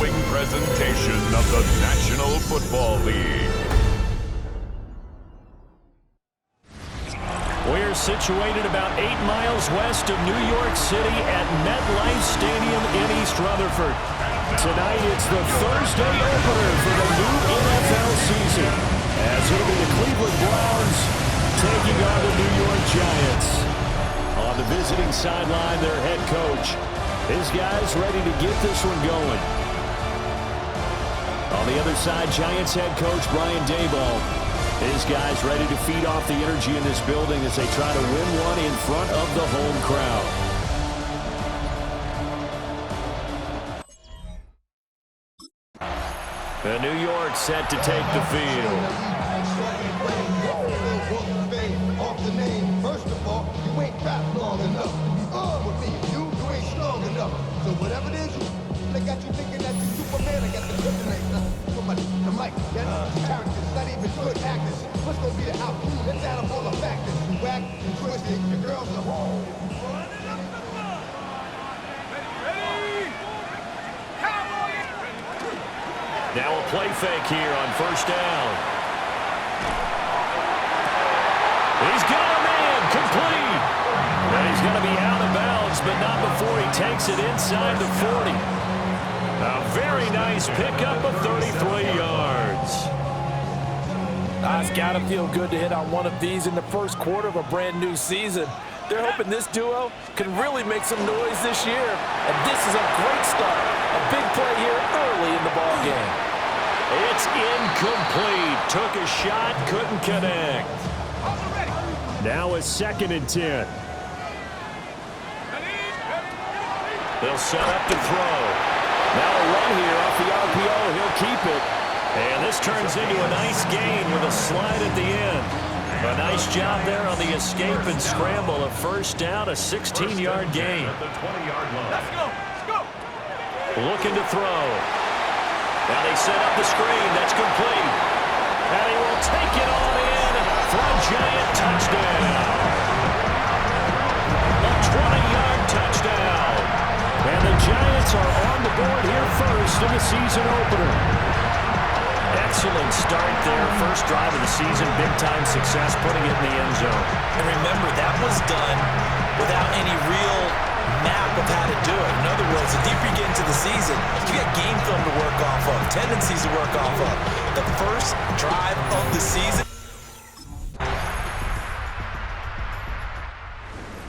following presentation of the National Football League. We're situated about 8 miles west of New York City at MetLife Stadium in East Rutherford. Tonight it's the Thursday opener for the new NFL season, as it'll be the Cleveland Browns taking on the New York Giants. On the visiting sideline, their head coach. His guys ready to get this one going. On the other side, Giants head coach Brian Daboll. His guys ready to feed off the energy in this building as they try to win one in front of the home crowd. The New York set to take the field. First of all, you ain't rap long enough. With me, you ain't strong enough. So whatever it is, they got you thinking that you're Superman. I got the kryptonite. The mic, that's characters, not even good actors. What's gonna be the outcome? Let's add up all the factors. You whack, you twisted, your girls are home. Now a play fake here on first down. He's got a man, complete. And he's going to be out of bounds, but not before he takes it inside the 40. A very nice pickup of 33 yards. It's got to feel good to hit on one of these in the first quarter of a brand new season. They're hoping this duo can really make some noise this year. And this is a great start. A big play here early in the ball game. It's incomplete. Took a shot, couldn't connect. Now a 2nd and 10. They'll set up to throw. Now a run here off the RPO. He'll keep it. And this turns into a nice gain with a slide at the end. A nice job there on the escape and scramble. A first down, a 16-yard gain. Let's go. Looking to throw. Now they set up the screen. That's complete. And he will take it on in for a Giant touchdown. A 20-yard touchdown. And the Giants are on the board here first in the season opener. Excellent start there. First drive of the season. Big-time success putting it in the end zone. And remember, that was done without any real map of how to do it. In other words, the deeper you get into the season, you got game film to work off of, tendencies to work off of. The first drive of the season.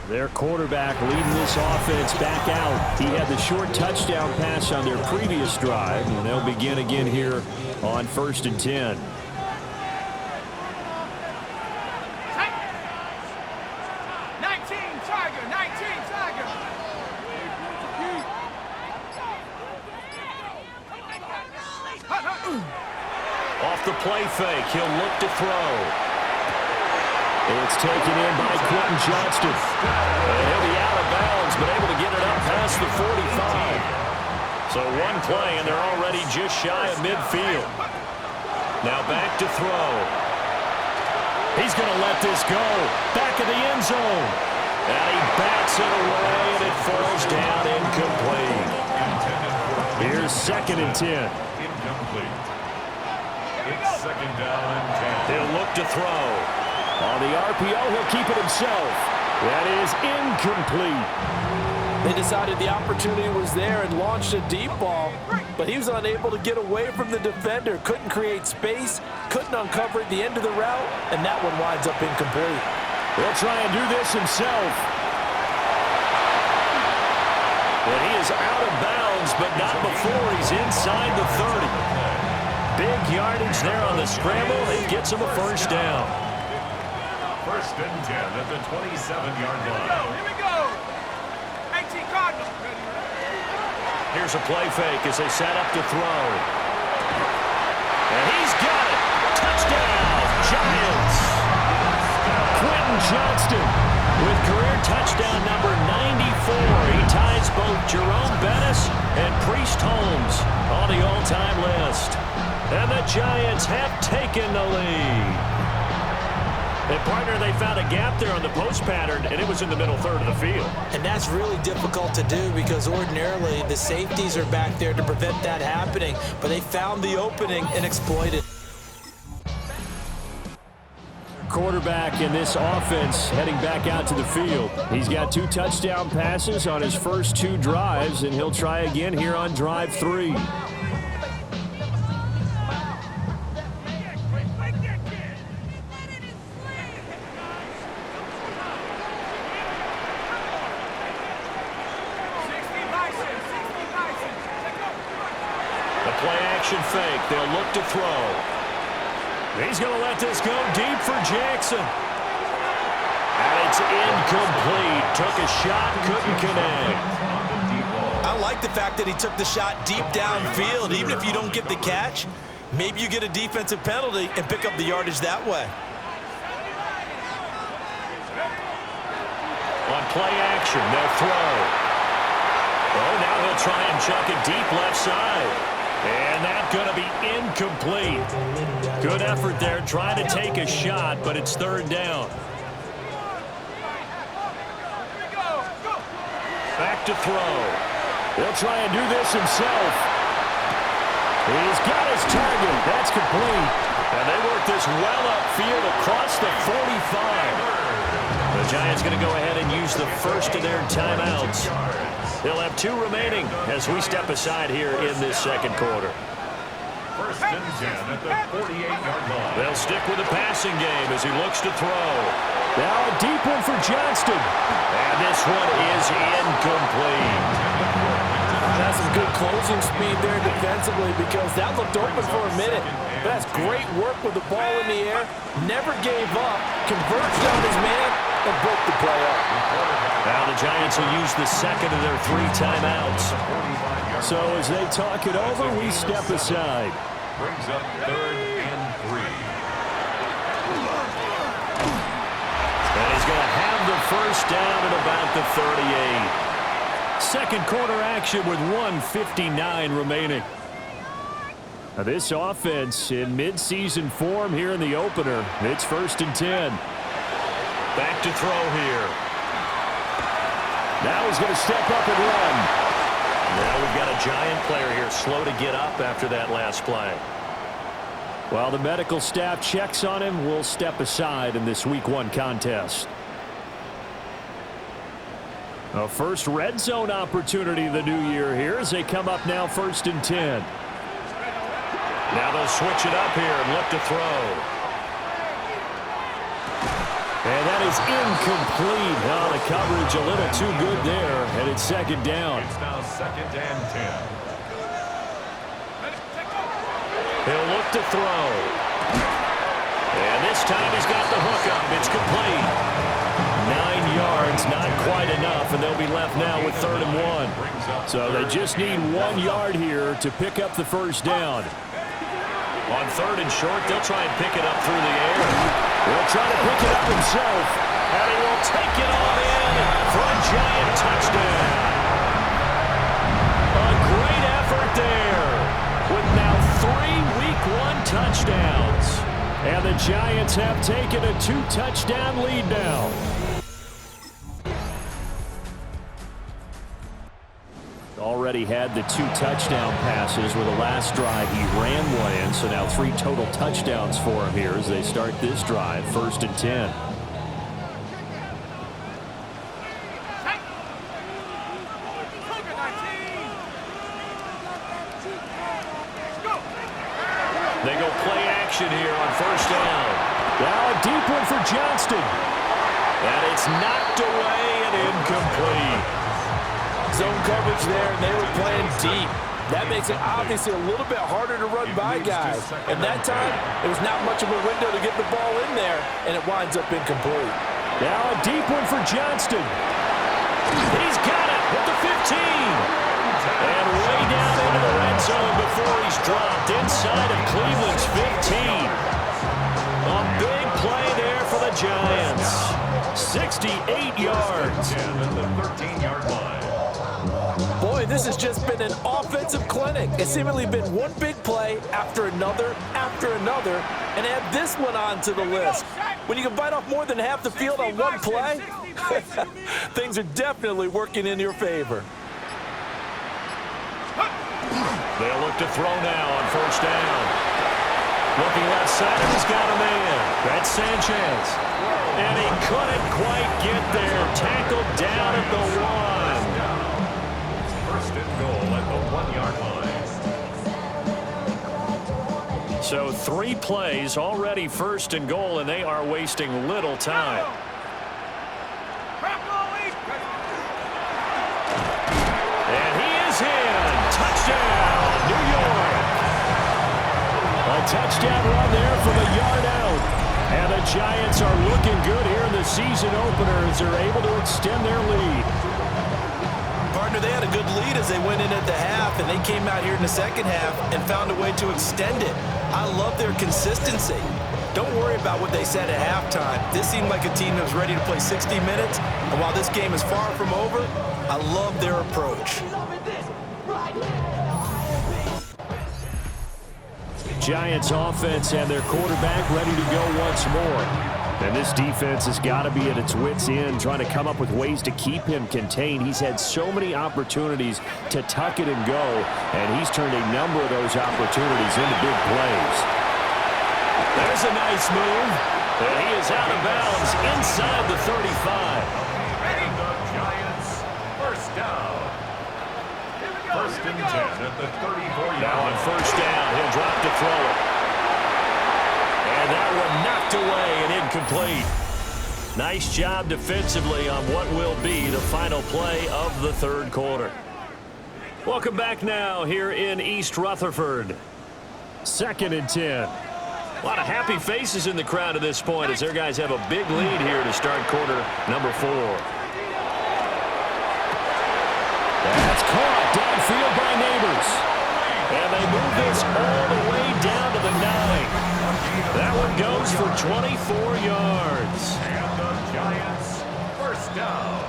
Their quarterback leading this offense back out. He had the short touchdown pass on their previous drive, and they'll begin again here on 1st and 10. Off the play fake, he'll look to throw. It's taken in by Quentin Johnston. And he'll be out of bounds, but able to get it up past the 45. So one play, and they're already just shy of midfield. Now back to throw. He's going to let this go. Back of the end zone. And he bats it away, and it falls down incomplete. Here's 2nd and 10. Incomplete. It's 2nd down and 10. He'll look to throw. On the RPO, he'll keep it himself. That is incomplete. They decided the opportunity was there and launched a deep ball, but he was unable to get away from the defender. Couldn't create space, couldn't uncover at the end of the route, and that one winds up incomplete. He'll try and do this himself. And he is out of bounds, but not before he's inside the 30. Big yardage there on the scramble. It gets him a first down. 1st and 10 at the 27-yard line. Here we go. 18 Cardinals. Here's a play fake as they set up to throw. And he's got it. Touchdown, Giants. Quentin Johnston with career touchdown number 94. He ties both Jerome Bettis and Priest Holmes on the all-time list. And the Giants have taken the lead. And, partner, they found a gap there on the post pattern, and it was in the middle third of the field. And that's really difficult to do because ordinarily the safeties are back there to prevent that happening. But they found the opening and exploited. Quarterback in this offense heading back out to the field. He's got 2 touchdown passes on his first 2 drives, and he'll try again here on drive 3. The play action fake. They'll look to throw. He's going to let this go deep for Jackson. And it's incomplete. Took a shot, couldn't connect. I like the fact that he took the shot deep downfield. Even if you don't get the catch, maybe you get a defensive penalty and pick up the yardage that way. On play action, they'll throw. Oh, now he'll try and chuck it deep left side. And that's going to be incomplete. Good effort there, trying to take a shot, but it's 3rd down. Back to throw. He'll try and do this himself. He's got his target. That's complete. And they work this well upfield across the 45. The Giants going to go ahead and use the first of their timeouts. They'll have 2 remaining as we step aside here in this second quarter. 1st and 10 at the 48-yard line. They'll stick with the passing game as he looks to throw. Now a deep one for Johnston. And this one is incomplete. That's some good closing speed there defensively because that looked open for a minute. But that's great work with the ball in the air. Never gave up. Converged on his man and broke the play up. Now the Giants will use the second of their 3 timeouts. So as they talk it over, we step aside. Brings up 3rd and 3. And he's going to have the first down at about the 38. Second quarter action with 1:59 remaining. Now this offense in midseason form here in the opener. It's 1st and 10. Back to throw here. Now he's going to step up and run. Now we've got a Giant player here slow to get up after that last play. While the medical staff checks on him, we'll step aside in this Week 1 contest. A first red zone opportunity of the new year here as they come up now 1st and 10. Now they'll switch it up here and look to throw. And that is incomplete. Oh, the coverage a little too good there, and it's 2nd down. It's now 2nd and 10. He'll look to throw. And this time he's got the hook up. It's complete. 9 yards, not quite enough, and they'll be left now with 3rd and 1. So they just need 1 yard here to pick up the first down. On 3rd and short, they'll try and pick it up through the air. He'll try to pick it up himself, and he will take it on in for a Giant touchdown. A great effort there with now 3 Week 1 touchdowns. And the Giants have taken a 2-touchdown lead now. Already had the 2 touchdown passes with the last drive. He ran one in, so now 3 total touchdowns for him here as they start this drive. 1st and 10. They go play action here on 1st down. Now a deep one for Johnston. And it's knocked away and incomplete. Zone coverage there, and they were playing deep. That makes it obviously a little bit harder to run by guys. And that time, there was not much of a window to get the ball in there, and it winds up incomplete. Now a deep one for Johnston. He's got it with the 15. And way down into the red zone before he's dropped inside of Cleveland's 15. A big play there for the Giants. 68 yards. At the 13-yard line. Boy, this has just been an offensive clinic. It's seemingly been one big play after another, and add this one onto the list. When you can bite off more than half the field on one play, things are definitely working in your favor. They'll look to throw now on first down. Looking left side, and he's got a man. That's Sanchez. And he couldn't quite get there. Tackled down at the 1. First and goal at the 1-yard line. So 3 plays, already first and goal, and they are wasting little time. And he is in. Touchdown, New York. A touchdown run there from a yard out. And the Giants are looking good here in the season opener as they're able to extend their lead. Partner, they had a good lead as they went in at the half, and they came out here in the second half and found a way to extend it. I love their consistency. Don't worry about what they said at halftime. This seemed like a team that was ready to play 60 minutes, and while this game is far from over, I love their approach. Giants offense and their quarterback ready to go once more. And this defense has got to be at its wits' end, trying to come up with ways to keep him contained. He's had so many opportunities to tuck it and go, and he's turned a number of those opportunities into big plays. There's a nice move, and he is out of bounds inside the 35. And the Giants, first down. First and 10 at the 34-yard line. Now on first down, he'll drop to throw it. And that one knocked away and incomplete. Nice job defensively on what will be the final play of the third quarter. Welcome back now here in East Rutherford. Second and 10. A lot of happy faces in the crowd at this point as their guys have a big lead here to start quarter number 4. That's caught downfield by Neighbors. And they move this all the way down to the 9. That one goes for 24 yards. And the Giants, first down.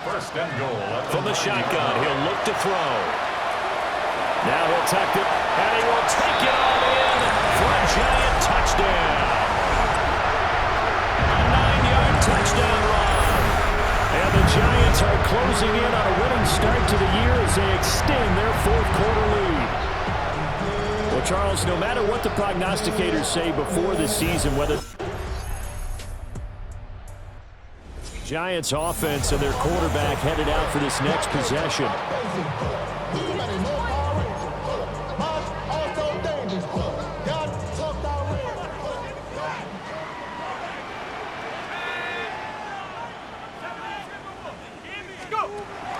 First and goal. From the shotgun, he'll look to throw. Now he'll tuck it, and he will take it all in for a Giant touchdown. A 9-yard touchdown run. And the Giants are closing in on a winning start to the year as they extend their fourth quarter lead. Well, Charles, no matter what the prognosticators say before the season, whether Giants offense and their quarterback headed out for this next possession.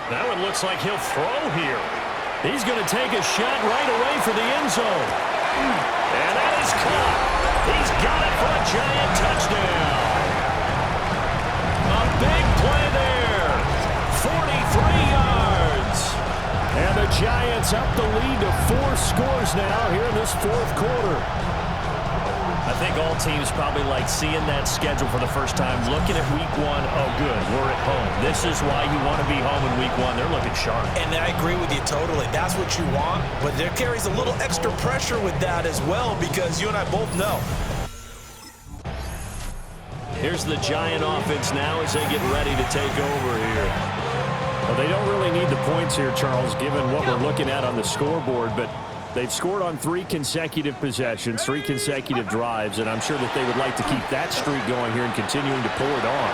That one looks like he'll throw here. He's going to take a shot right away for the end zone. And that is caught. He's got it for a Giant touchdown. A big play there. 43 yards. And the Giants up the lead to 4 scores now here in this fourth quarter. I think all teams probably like seeing that schedule for the first time, looking at week 1. Oh, good, we're at home. This is why you want to be home in week 1. They're looking sharp. And I agree with you totally. That's what you want, but there carries a little extra pressure with that as well because you and I both know. Here's the Giant offense now as they get ready to take over here. Well, they don't really need the points here, Charles, given what we're looking at on the scoreboard, but they've scored on 3 consecutive possessions, 3 consecutive drives, and I'm sure that they would like to keep that streak going here and continuing to pour it on.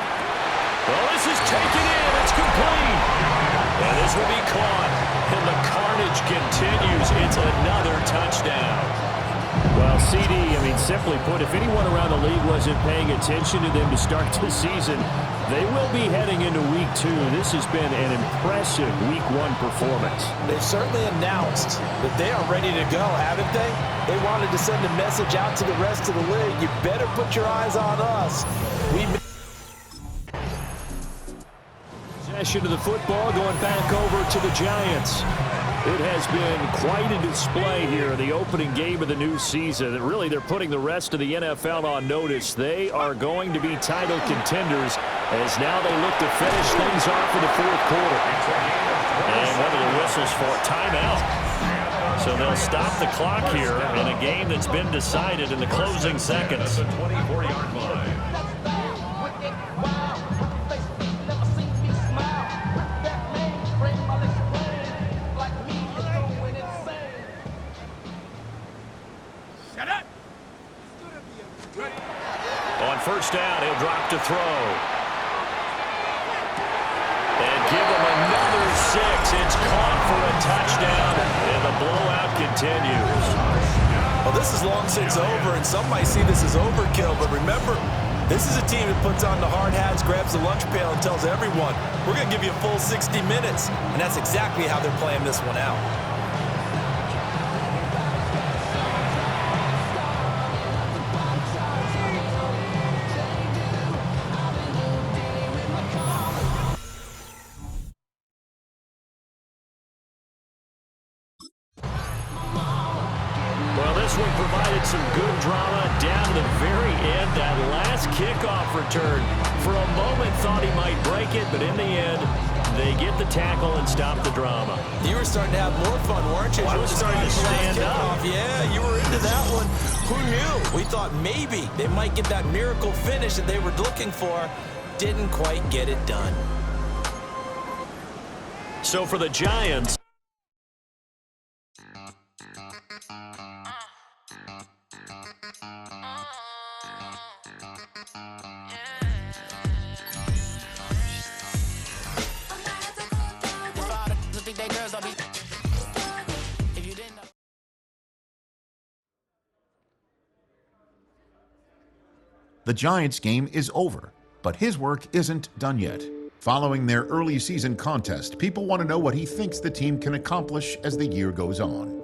Well, this is taken in. It's complete. And this will be caught. And the carnage continues. It's another touchdown. Well, CD, I mean, simply put, if anyone around the league wasn't paying attention to them to start the season, they will be heading into week 2. This has been an impressive week 1 performance. They've certainly announced that they are ready to go, haven't they? They wanted to send a message out to the rest of the league. You better put your eyes on us. Possession of the football going back over to the Giants. It has been quite a display here, the opening game of the new season. And really, they're putting the rest of the NFL on notice. They are going to be title contenders as now they look to finish things off in the fourth quarter. And one of the whistles for timeout. So they'll stop the clock here in a game that's been decided in the closing seconds. The 24-yard line. On first down, he'll drop to throw. And give him another 6. It's caught for a touchdown, and the blowout continues. Well, this is long since over, and some might see this as overkill, but remember, this is a team that puts on the hard hats, grabs the lunch pail, and tells everyone, we're going to give you a full 60 minutes, and that's exactly how they're playing this one out. Well, this one provided some good drama down to the very end. That last kickoff return, for a moment thought he might break it, but in the end, they get the tackle and stop the drama. You were starting to have more fun, weren't you? I was starting to stand up. Yeah, you were into that one. Who knew? We thought maybe they might get that miracle finish that they were looking for. Didn't quite get it done. So for the Giants, the Giants game is over, but his work isn't done yet. Following their early season contest, people want to know what he thinks the team can accomplish as the year goes on.